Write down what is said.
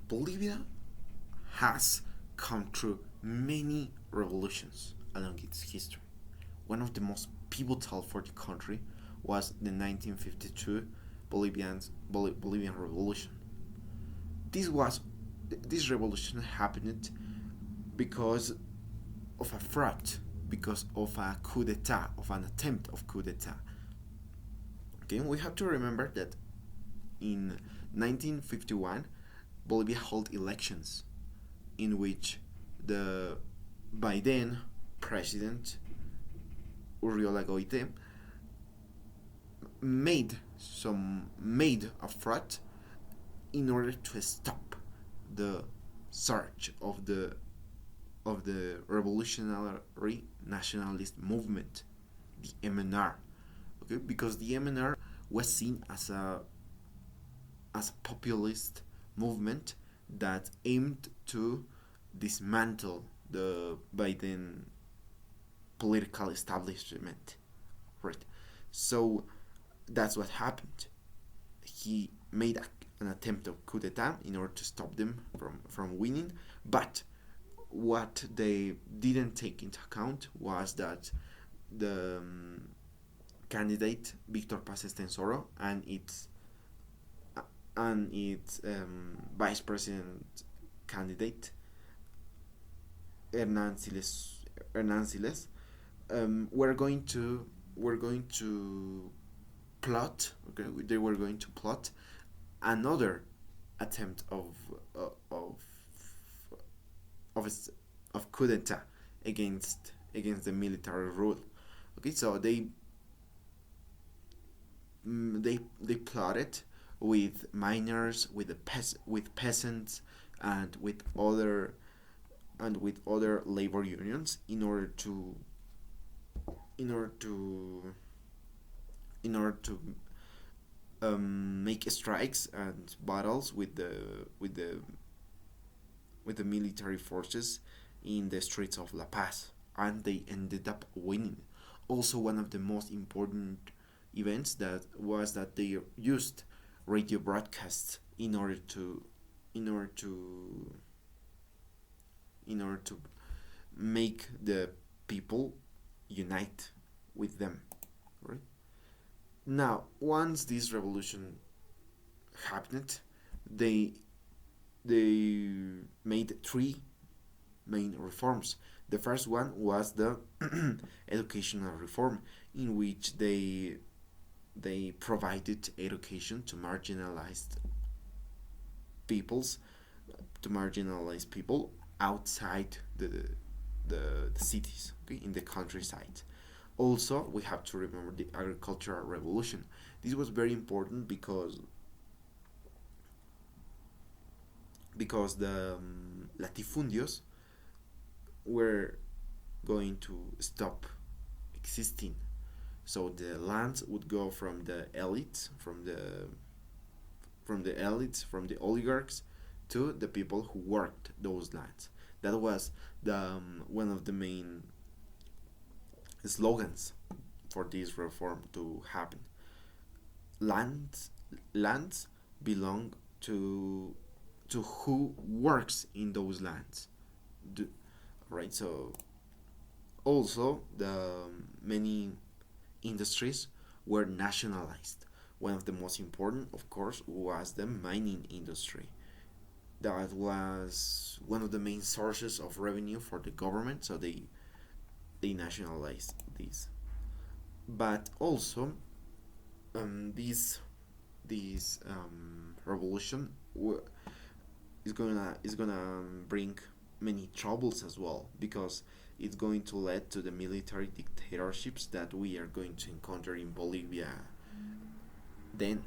Bolivia has come through many revolutions along its history. One of the most pivotal for the country was the 1952 Bolivian Revolution. This was this revolution happened because of a fraud, because of a coup d'état, of an attempt of coup d'état. Okay, we have to remember that in 1951, Bolivia held elections in which the by then president Urriola Goite made a fraud in order to stop the surge of the revolutionary nationalist movement, the MNR. Okay, because the MNR was seen as a populist movement that aimed to dismantle the Biden political establishment, right? So that's what happened. He made an attempt of coup d'état in order to stop them from winning, but what they didn't take into account was that the candidate Victor Paz Estensoro and its vice president candidate Hernan Siles were going to plot. Okay, they were going to plot another attempt uh, of of of coup d'état against the military rule. Okay, so they plotted with miners, with with peasants, and with other labor unions in order to in order to make strikes and battles with the military forces in the streets of La Paz, and they ended up winning. Also, one of the most important events that was that they used radio broadcasts in order to in order to make the people unite with them, right? Now, once this revolution happened, they they made three main reforms. The first one was the educational reform, in which they provided education peoples to marginalized people outside the cities, okay, in the countryside. Also, we have to remember the agricultural revolution. This was very important because the latifundios were going to stop existing. So the lands would go from the elites, from the oligarchs, to the people who worked those lands. That was the one of the main slogans for this reform to happen. Lands belong to who works in those lands. Do, right? So also the many industries were nationalized. One of the most important, of course, was the mining industry. That was one of the main sources of revenue for the government, so they nationalized this. But also, this revolution is gonna bring many troubles as well, because it's going to lead to the military dictatorships that we are going to encounter in Bolivia then.